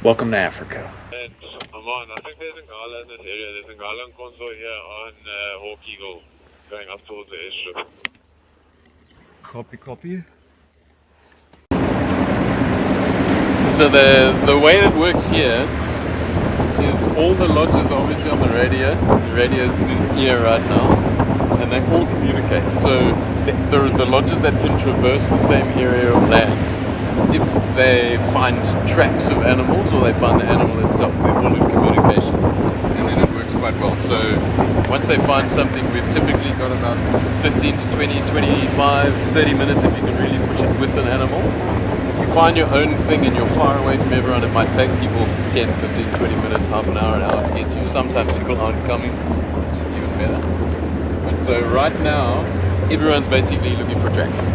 Welcome to Africa. Amon, I think there's a gala in this area. There's a gala in Konzo here on Hawk Eagle, going up towards the airstrip. Copy. So the way it works here is all the lodges are obviously on the radio. The radio is in his ear right now, and they all communicate. So the lodges that can traverse the same area of land, if they find tracks of animals or they find the animal itself, they're all in communication, and then it works quite well. So once they find something, we've typically got about 15 to 20, 25, 30 minutes if you can really push it with an animal. If you find your own thing and you're far away from everyone, it might take people 10, 15, 20 minutes, half an hour to get to you. Sometimes people aren't coming, which is even better. But so right now, everyone's basically looking for tracks.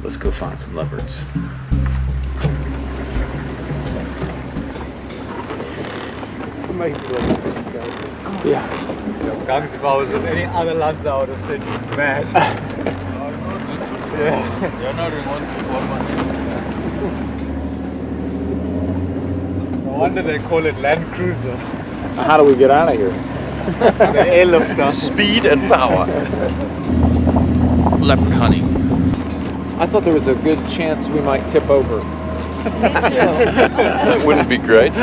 Let's go find some leopards. Yeah. Gangs if I was in any other lands, I would have said you're mad. Yeah. You're not in one No wonder they call it Land Cruiser. How do we get out of here? The airlifter. Speed and power. Leopard hunting. I thought there was a good chance we might tip over. Me too. That wouldn't be great.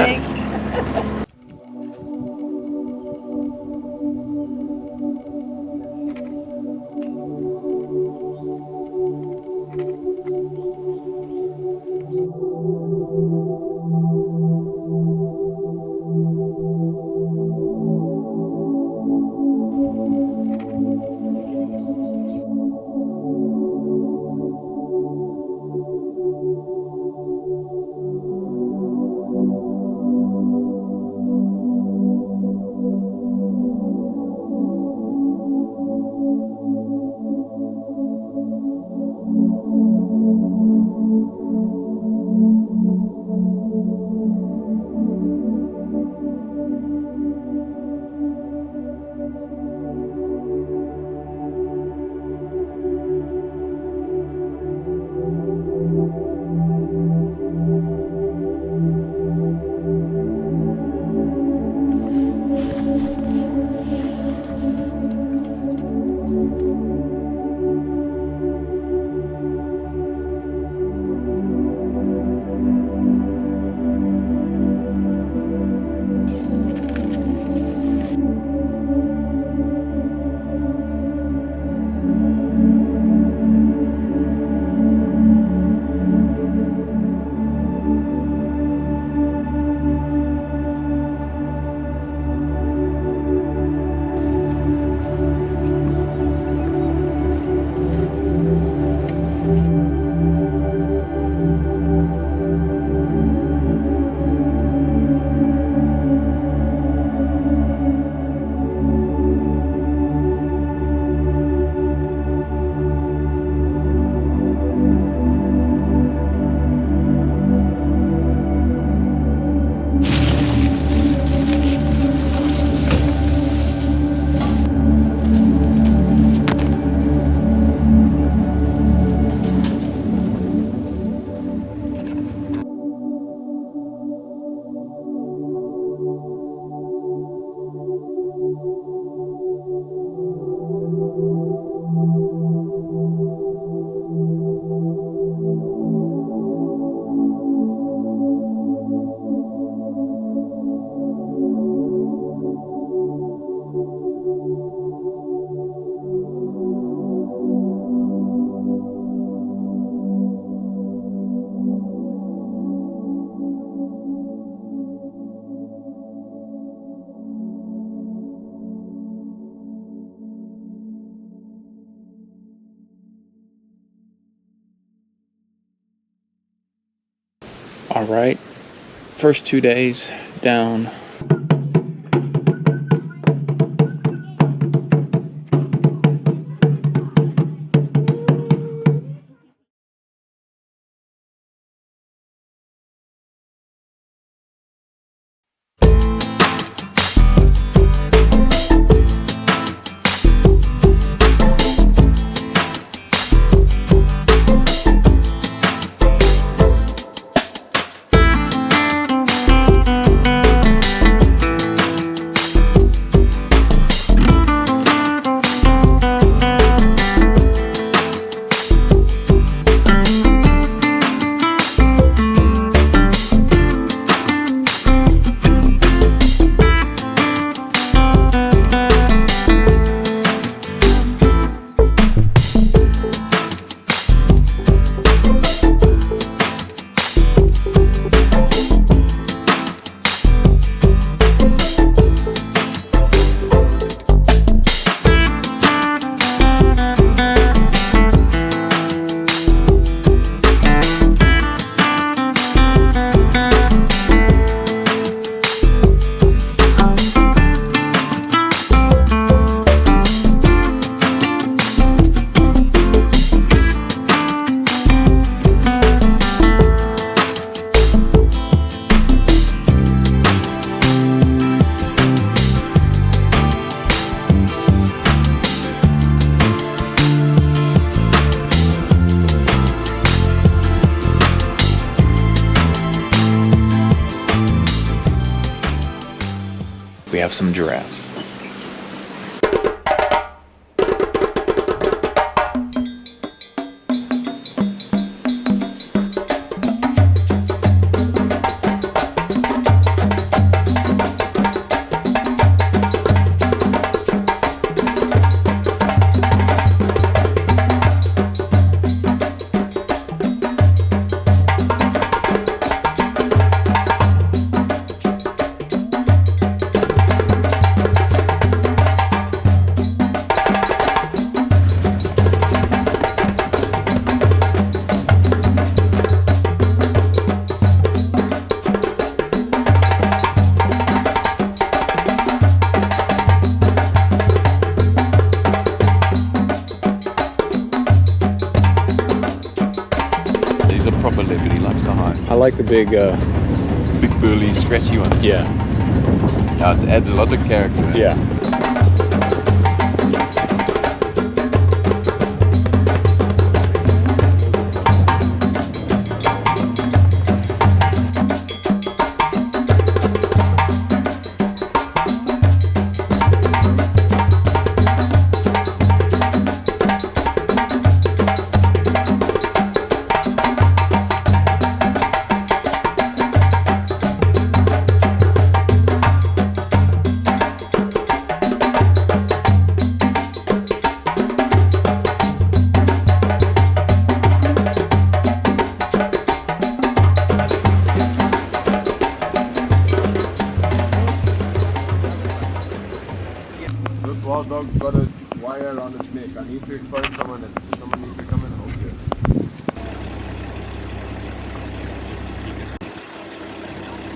All right, first 2 days down. We have some giraffes. leopard. He likes to hide. I like the big, Big burly, scratchy one. yeah. It adds a lot of character. Eh? Yeah. This wild dog's got a wire around its neck. I need to phone someone and someone needs to come and help you.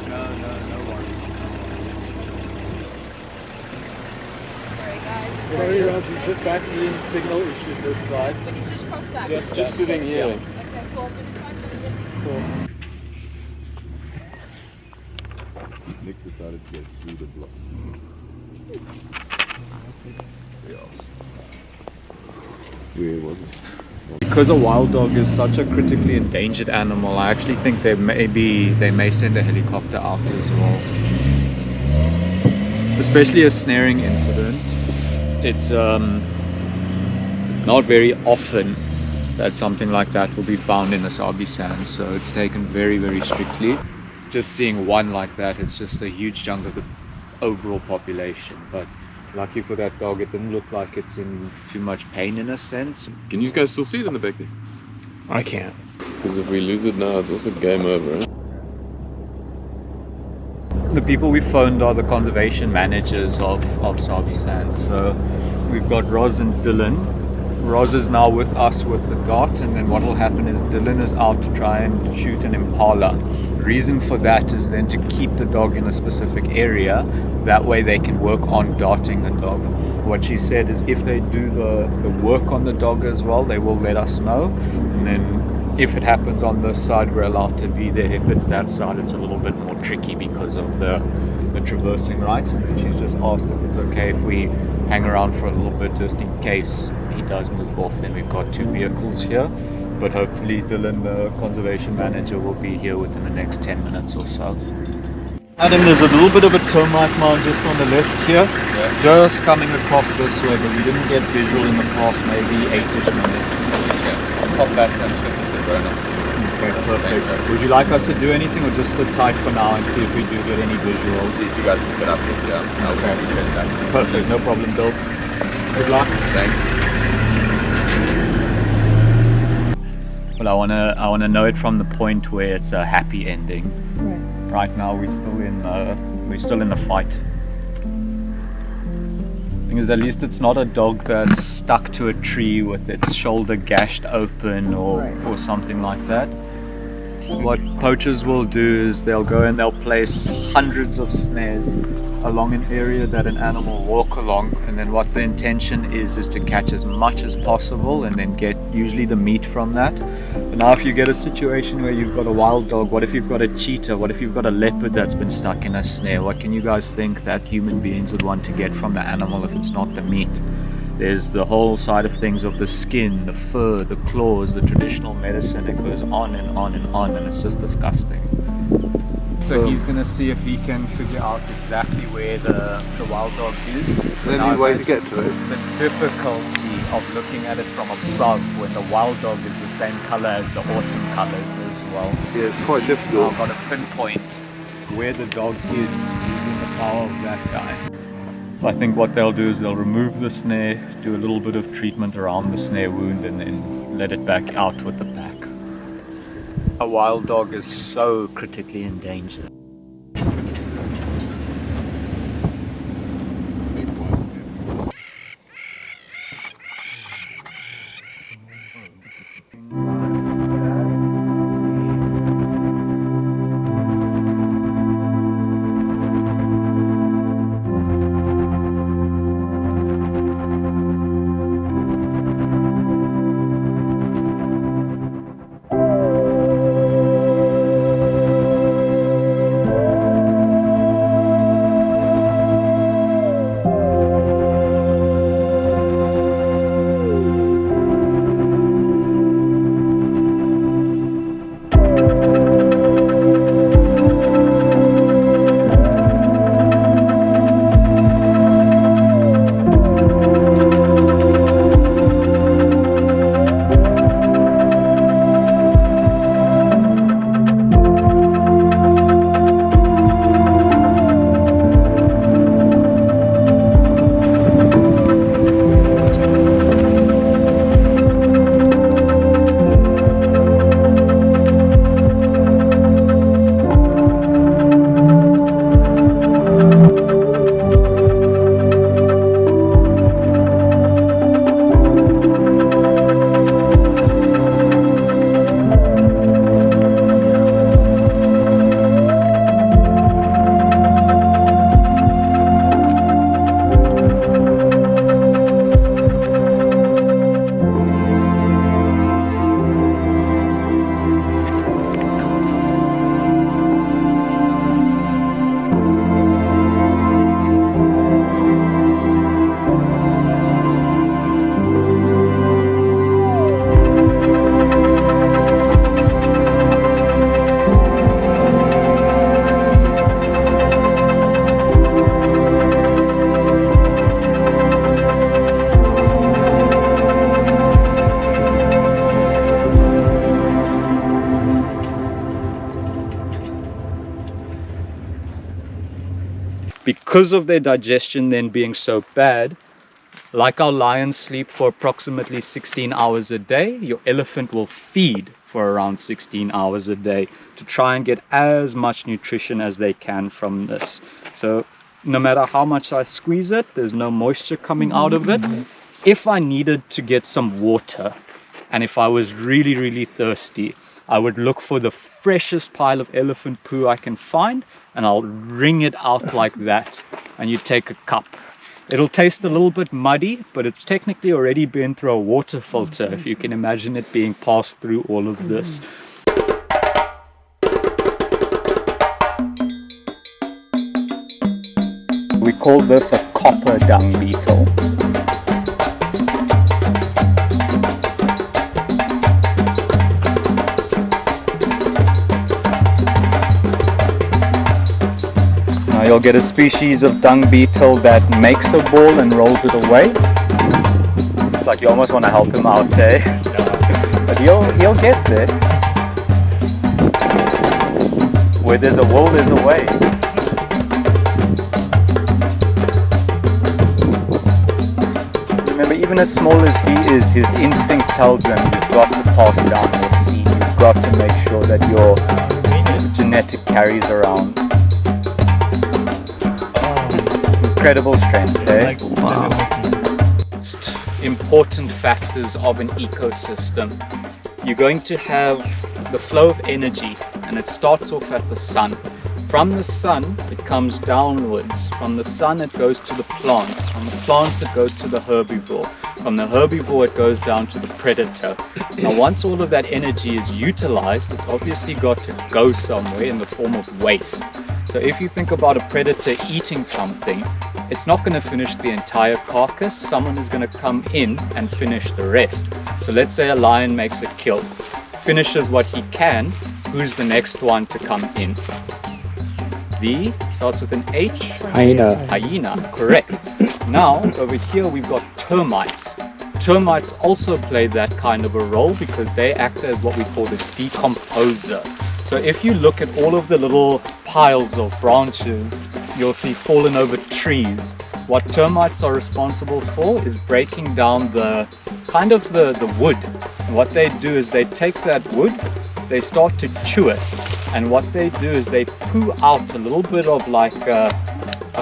No worries. Sorry guys. Sorry, Rosie, just battery and signal issues this side. But he's just crossed back. Just sitting here. Okay, cool. I'm gonna try and put it in. Nick decided to go through the block. Where was it? Because a wild dog is such a critically endangered animal, I actually think they may send a helicopter out as well. Especially a snaring incident. It's not very often that something like that will be found in the Sabi Sands, so it's taken very, very strictly. Just seeing one like that, it's just a huge chunk of the overall population. But lucky for that dog, it didn't look like it's in too much pain in a sense. Can you guys still see it in the back there? I can't. Because if we lose it now, it's also game over. Eh? The people we phoned are the conservation managers of Sabi Sands. So we've got Roz and Dylan. Roz is now with us with the dot, and then what will happen is Dylan is out to try and shoot an impala. The reason for that is then to keep the dog in a specific area. That way they can work on dotting the dog. What she said is if they do the work on the dog as well, they will let us know. And then if it happens on this side, we're allowed to be there. If it's that side, it's a little bit more tricky because of the traversing, right? She's just asked if it's okay if we hang around for a little bit just in case he does move off. Then we've got 2 vehicles here, but hopefully Dylan, the conservation manager, will be here within the next 10 minutes or so. Adam, there's a little bit of a termite mound just on the left here, just coming across this way, but we didn't get visual in the past maybe 8-ish minutes. I'll pop back and check with the drone up. Okay, perfect. Would you like us to do anything or just sit tight for now and see if we do get any visuals? See if you guys can get up with I'll Okay. be straight back. Perfect, no problem, Bill. Good luck. Thanks. Well, I wanna know it from the point where it's a happy ending. Right now we're still in the fight. Thing is, at least it's not a dog that's stuck to a tree with its shoulder gashed open or something like that. What poachers will do is they'll go and they'll place hundreds of snares along an area that an animal will walk along, and then what the intention is to catch as much as possible and then get usually the meat from that. But now if you get a situation where you've got a wild dog, what if you've got a cheetah, what if you've got a leopard that's been stuck in a snare, what can you guys think that human beings would want to get from the animal if it's not the meat? There's the whole side of things of the skin, the fur, the claws, the traditional medicine. It goes on and on and on, and it's just disgusting. So he's going to see if he can figure out exactly where the wild dog is. Is there any way to get to it? The difficulty of looking at it from above when the wild dog is the same color as the autumn colors as well. Yeah, it's quite difficult. I've got to pinpoint where the dog is using the power of that guy. I think what they'll do is they'll remove the snare, do a little bit of treatment around the snare wound, and then let it back out with the pack. A wild dog is so critically endangered. because of their digestion then being so bad, like our lions sleep for approximately 16 hours a day, your elephant will feed for around 16 hours a day to try and get as much nutrition as they can from this. So no matter how much I squeeze it, there's no moisture coming out of it. If I needed to get some water, and if I was really, really thirsty, I would look for the freshest pile of elephant poo I can find, and I'll wring it out like that, and you take a cup. It'll taste a little bit muddy, but it's technically already been through a water filter, if you can imagine it being passed through all of this. We call this a copper dung beetle. Now you'll get a species of dung beetle that makes a ball and rolls it away. It's like you almost want to help him out, eh? But he'll get there. Where there's a will, there's a way. Remember, even as small as he is, his instinct tells him you've got to pass down your seed. You've got to make sure that your genetic carries around. Incredible strength, eh? Wow. Important factors of an ecosystem. You're going to have the flow of energy, and it starts off at the sun. From the sun, it comes downwards. From the sun, it goes to the plants. From the plants, it goes to the herbivore. From the herbivore, it goes down to the predator. Now, once all of that energy is utilized, it's obviously got to go somewhere in the form of waste. So if you think about a predator eating something, it's not going to finish the entire carcass. Someone is going to come in and finish the rest. So let's say a lion makes a kill, finishes what he can. Who's the next one to come in? The starts with an H. Hyena. Hyena, correct. Now over here we've got termites. Termites also play that kind of a role because they act as what we call the decomposer. So if you look at all of the little piles of branches, you'll see fallen over trees. What termites are responsible for is breaking down the wood. And what they do is they take that wood, they start to chew it, and what they do is they poo out a little bit of like a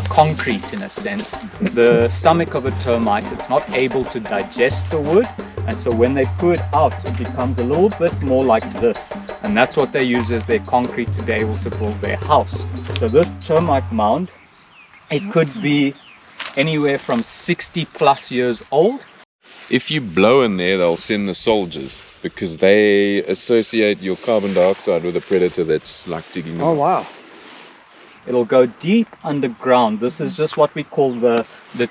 concrete in a sense. The stomach of a termite, it's not able to digest the wood, and so when they poo it out, it becomes a little bit more like this, and that's what they use as their concrete to be able to build their house. So this termite mound, it could be anywhere from 60 plus years old. If you blow in there, they'll send the soldiers because they associate your carbon dioxide with a predator that's like digging. Oh wow. It'll go deep underground. This is just what we call the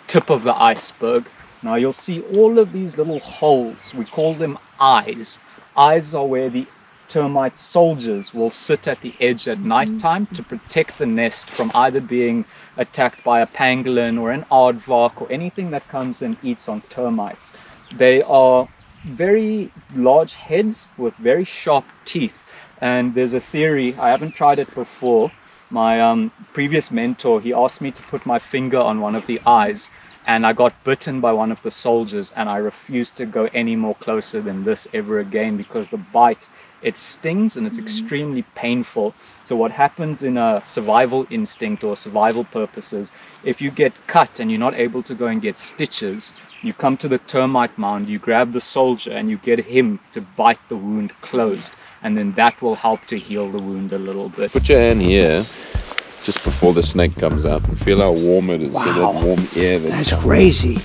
tip of the iceberg. Now you'll see all of these little holes. We call them eyes. Eyes are where the termite soldiers will sit at the edge at nighttime to protect the nest from either being attacked by a pangolin or an aardvark or anything that comes and eats on termites. They are very large heads with very sharp teeth, and there's a theory, I haven't tried it before. My previous mentor, he asked me to put my finger on one of the eyes, and I got bitten by one of the soldiers, and I refused to go any more closer than this ever again because the bite, it stings and it's extremely painful. So what happens in a survival instinct or survival purposes, if you get cut and you're not able to go and get stitches, you come to the termite mound, you grab the soldier and you get him to bite the wound closed, and then that will help to heal the wound a little bit. Put your hand here just before the snake comes out and feel how warm it is. Wow. So that warm air That's crazy.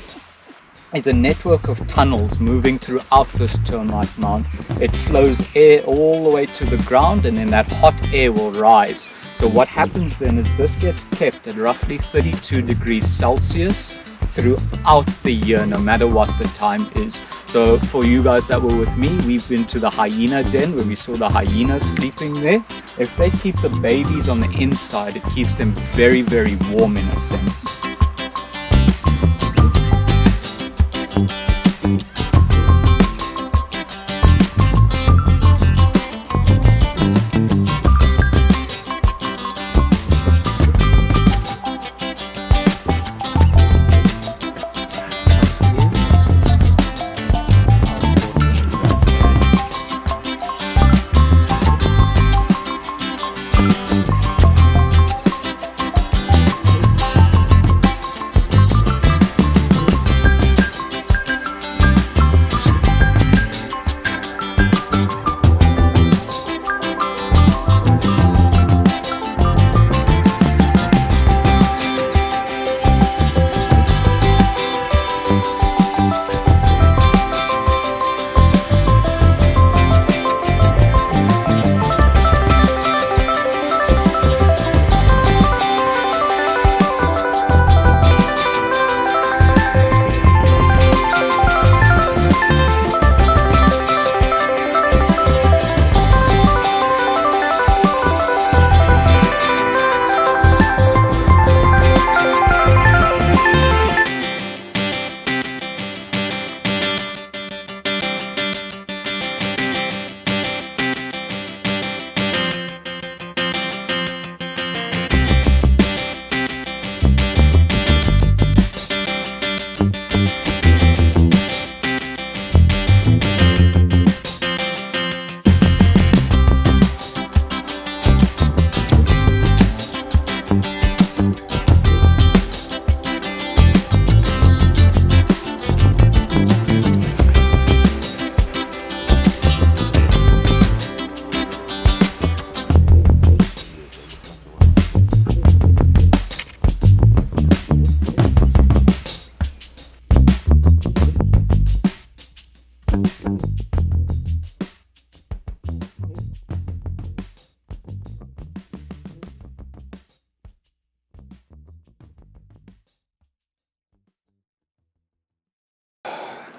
It's a network of tunnels moving throughout this termite mound. It flows air all the way to the ground, and then that hot air will rise. So what happens then is this gets kept at roughly 32 degrees Celsius throughout the year, no matter what the time is. So for you guys that were with me, we've been to the hyena den where we saw the hyenas sleeping there. If they keep the babies on the inside, it keeps them very, very warm in a sense.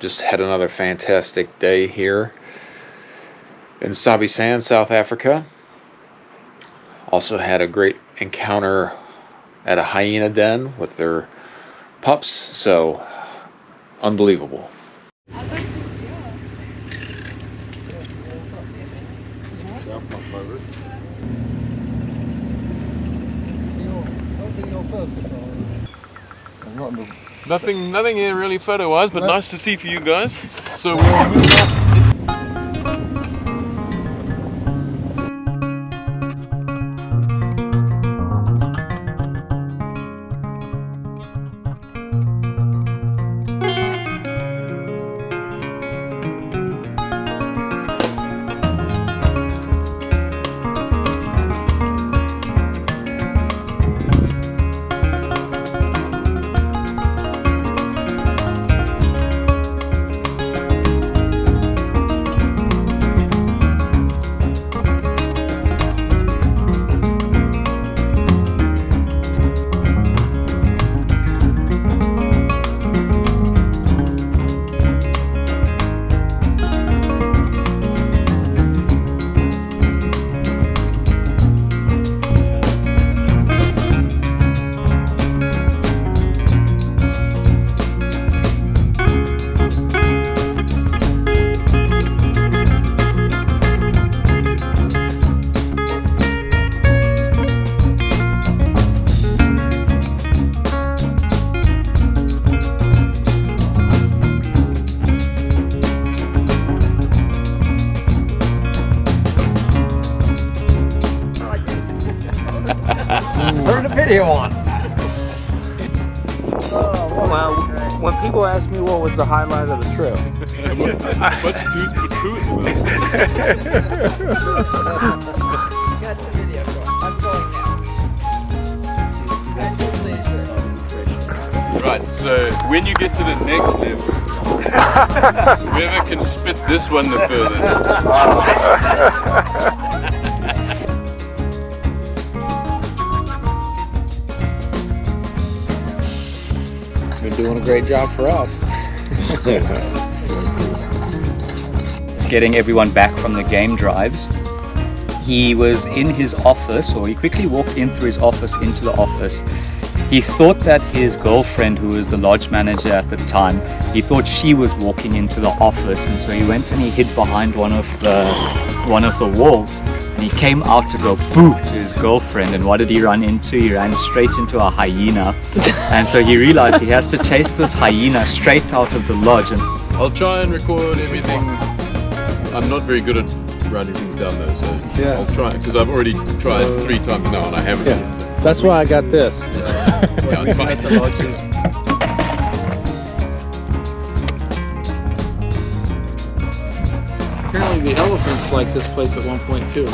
Just had another fantastic day here in Sabi Sands, South Africa. Also had a great encounter at a hyena den with their pups, so unbelievable. Nothing here really photo-wise, but nice to see for you guys. So we'll move off. Turn the video on. Well, when people ask me what was the highlight of the trip, Bunch of dudes put poo in the mouth. Got the video going. I'm going now. Right, so when you get to the next level, whoever can spit this one the furthest. you're doing a great job for us. Just getting everyone back from the game drives. He was in his office, or he quickly walked in through his office into the office. He thought that his girlfriend, who was the lodge manager at the time, he thought she was walking into the office, and so he went and he hid behind one of the walls, and he came out to go boo to his girlfriend. And what did he run into? He ran straight into a hyena, and so he realized he has to chase this hyena straight out of the lodge. And I'll try and record everything. I'm not very good at writing things down though, so Yeah. I'll try, because I've already tried 3 times now and I haven't Yeah. yet. So. That's why I got this. Yeah, it's fine. the lodges. Apparently the elephants like this place at one point too.